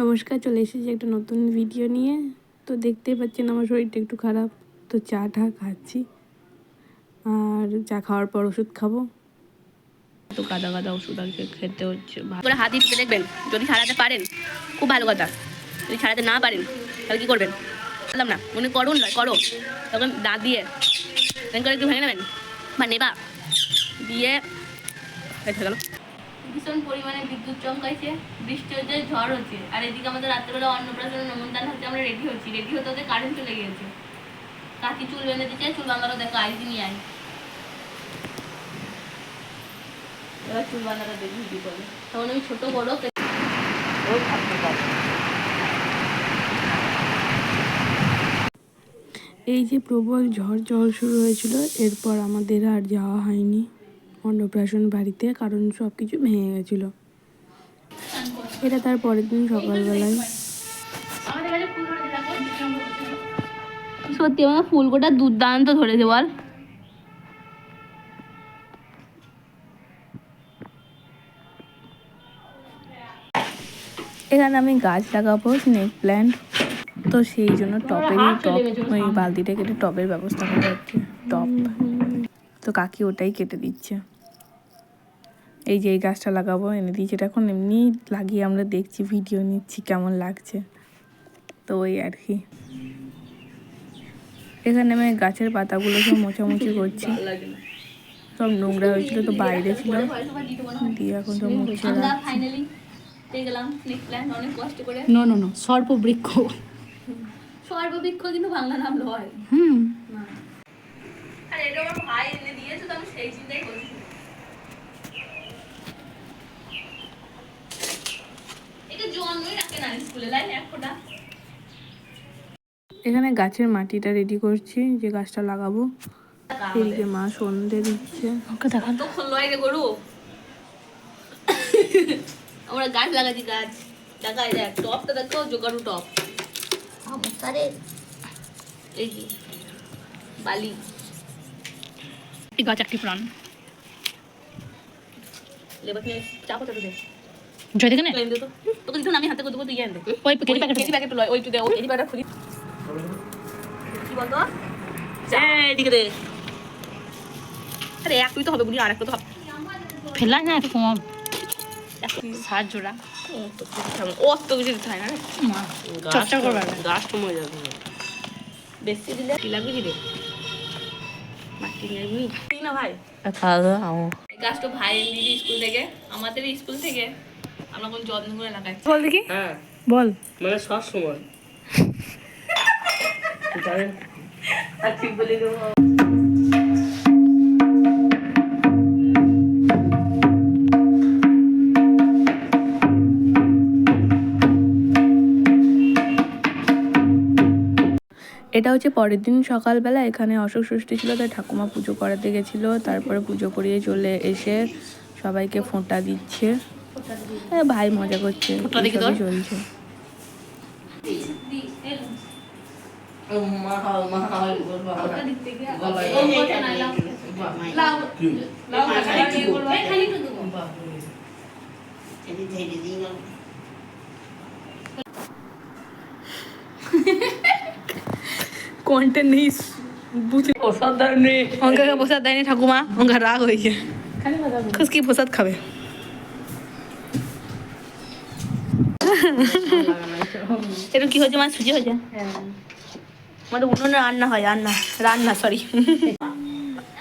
নমস্কার, চলে এসেছি একটা নতুন ভিডিও নিয়ে। তো দেখতেই পাচ্ছেন আমার শরীরটা একটু খারাপ, তো চা খাচ্ছি, আর চা খাওয়ার পর ওষুধ খাবো। তো গাদা গাদা ওষুধ আজকে খেতে হচ্ছে। করে হাত দিয়ে দেখবেন, যদি ছাড়াতে পারেন খুব ভালো কথা, যদি ছাড়াতে না পারেন তাহলে কী করবেন বললাম না, মনে করুন নয় করো, তখন দাঁত দিয়ে করে একটু ভেঙে নেবেন বা নেবা দিয়ে গেল। ভীষণ পরিমাণে বিদ্যুৎ চমকাইছে, বৃষ্টি হচ্ছে, ঝড় হচ্ছে, আর এদিকে আমাদের রাত্রেবেলা অন্নপ্রাশন নমনদান হচ্ছে, আমরা রেডি হচ্ছি, রেডি হতে হতে কারেন্ট চলে গিয়েছে। কাকি চুল বেঁধে দিচ্ছে, চুল বাঁধানো দেখো আইসি নিয়ে আয়, এবার চুল বাঁধানো দেখি ভিডিও করবে, তখন আমি ছোটো বড়ো এই যে প্রবল ঝড় জল শুরু হয়েছিল, এরপর আমাদের আর যাওয়া হয়নি অন্নপ্রাশন বাড়িতে, কারণ সব কিছু ভেঙে গেছিল। এটা তার পরের দিন সকালবেলায়। সত্যি আমার ফুলকোটা দুর্দান্ত ধরেছে বল। এখানে আমি গাছ লাগাবো, স্নেক প্ল্যান্ট, তো সেই জন্য ওই বালতিটা কেটে টবের ব্যবস্থা করা হচ্ছে। টব তো কাকি ওটাই কেটে দিচ্ছে। এই যে এই গাছটা লাগাবো এনে দিয়েছি, এটা এখন এমনি লাগিয়ে আমরা দেখছি, ভিডিও নিচ্ছি কেমন লাগছে, তো ওই আর কি। এখানে আমি গাছের পাতাগুলো সব মোছামুছি করছি, সব নোংরা হয়েছিল তো বাইরে ছিল, দিয়ে এখন সব মুছে রাখছি। সর্ববৃক্ষ কিন্তু বাংলা নাম লয়। আর এটা আমার ভাই এনে দিয়েছে, তো আমি সেই চিন্তাই করছি। এটা জন্মই রাখে না স্কুলে, লাইন এক ফোঁটা। এখানে গাছের মাটিটা রেডি করছি, যে গাছটা লাগাবো। এদিকে মা সন্ধে দিচ্ছে। গরু আমরা গাছ লাগাচ্ছি, গাছ লাগাই দেখ, টপটা দেখো, জোগাড়ু টপ এই যে বালি, এই গাছ একটি প্রাণ। লেবার চাপো চাপো দে জয় দেখে না তোকে দিত না, আমি হাতে করতে তুই আনতে ওই প্যাকেট লয়, ওই দে, ওই প্যাকেটটা খুলি কি বলতো, এদিকে দে। আরে এক তুই তো হবে বুঝি, আর একটা তো হবে, ফেলা না একটু কম সাহায্য জোড়া অত কিছু দিতে হয় না, চর্চা করবে গাছ কমে যাবে বেশি দিলে কি লাগবে কি রে মাটি নিয়ে না ভাই। গাছটা ভাই দিদি স্কুল থেকে, আমাদের স্কুল থেকে আমরা কোন যত্ন করে লাগাচ্ছি। বল দেখি, হ্যাঁ বল। মানে সব সময় জানেন ঠিক বলে দেবো। এটা হচ্ছে পরের দিন সকালবেলা। এখানে অশোক ষষ্ঠী ছিল, তাই ঠাকুমা পুজো করাতে গেছিলো, তারপরে পুজো করিয়ে চলে এসে সবাইকে ফোঁটা দিচ্ছে। ভাই মজা করছে, চলছে। কন্টেন্ট নেই, বুঝে প্রসাদ দেয়নি, অঙ্কাকে প্রসাদ দেয়নি ঠাকুমা, অঙ্কা রাগ হয়েছে, খুশকি প্রসাদ খাবে। এটা কি হয়েছে, মানে সুজি হয়েছে, আমাদের উনুনে রান্না হয়, রান্না সরি।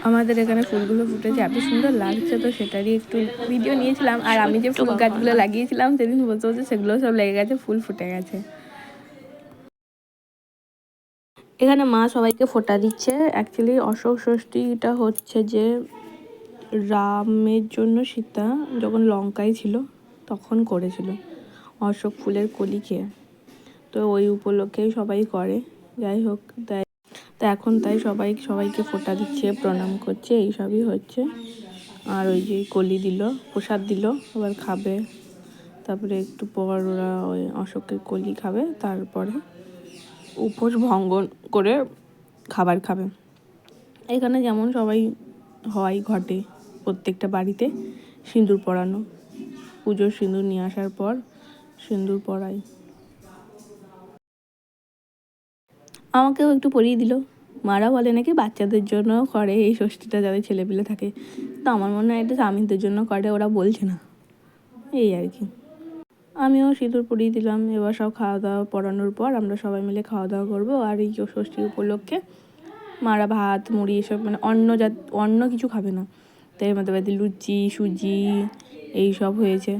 আমাদের এখানে ফুলগুলো ফুটেছে, এত সুন্দর লাগছে, তো সেটারই একটু ভিডিও নিয়েছিলাম। আর আমি যে ফুল গাছগুলো লাগিয়েছিলাম সেদিন বলতে বলতে সেগুলো সব লেগে গেছে, ফুল ফুটে গেছে। এখানে মা সবাইকে ফোঁটা দিচ্ছে। অ্যাকচুয়ালি অশোক ষষ্ঠীটা হচ্ছে যে রামের জন্য সীতা যখন লঙ্কায় ছিল তখন করেছিল অশোক ফুলের কলি খেয়ে, তো ওই উপলক্ষেই সবাই করে। যাই হোক, তা এখন তাই সবাইকে ফোঁটা দিচ্ছে, প্রণাম করছে, এইসবই হচ্ছে। আর ওই যে কলি দিল, প্রসাদ দিল, আবার খাবে, তারপরে একটু পর ওরা ওই অশোকের কলি খাবে, তারপরে উপোস ভঙ্গন করে খাবার খাবে। এখানে যেমন সবাই হয় ঘটে প্রত্যেকটা বাড়িতে সিঁদুর পরানো, পুজোর সিঁদুর নিয়ে আসার পর সিঁদুর পরায়। আমাকেও একটু পরিয়ে দিল। মারা বলে নাকি বাচ্চাদের জন্য করে এই ষষ্ঠীটা, যাদের ছেলেপিলে থাকে। তো আমার মনে হয় এটা স্বামীদের জন্য করে, ওরা বলছে না, এই আর কি। আমিও সিঁদুর পরিয়ে দিলাম। এবার সব খাওয়া দাওয়া পড়ানোর পর আমরা সবাই মিলে খাওয়া দাওয়া করবো। আর এই ষষ্ঠী উপলক্ষে মারা ভাত মুড়ি এসব মানে অন্য কিছু খাবে না। তাই আমাদের বাড়িতে লুচি সুজি এই সব হয়েছে।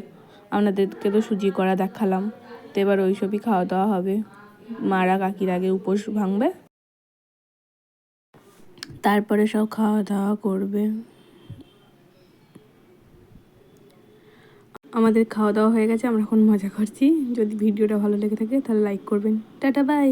আপনাদেরকে তো সুজি করা দেখালাম। তো এবার ওই সবই খাওয়া দাওয়া হবে। মারা কাকির আগে উপোস ভাঙবে, তারপরে সব খাওয়া দাওয়া করবে। আমাদের খাওয়া দাওয়া হয়ে গেছে, আমরা এখন মজা করছি। যদি ভিডিওটা ভালো লেগে থাকে তাহলে লাইক করবেন। Tata bye.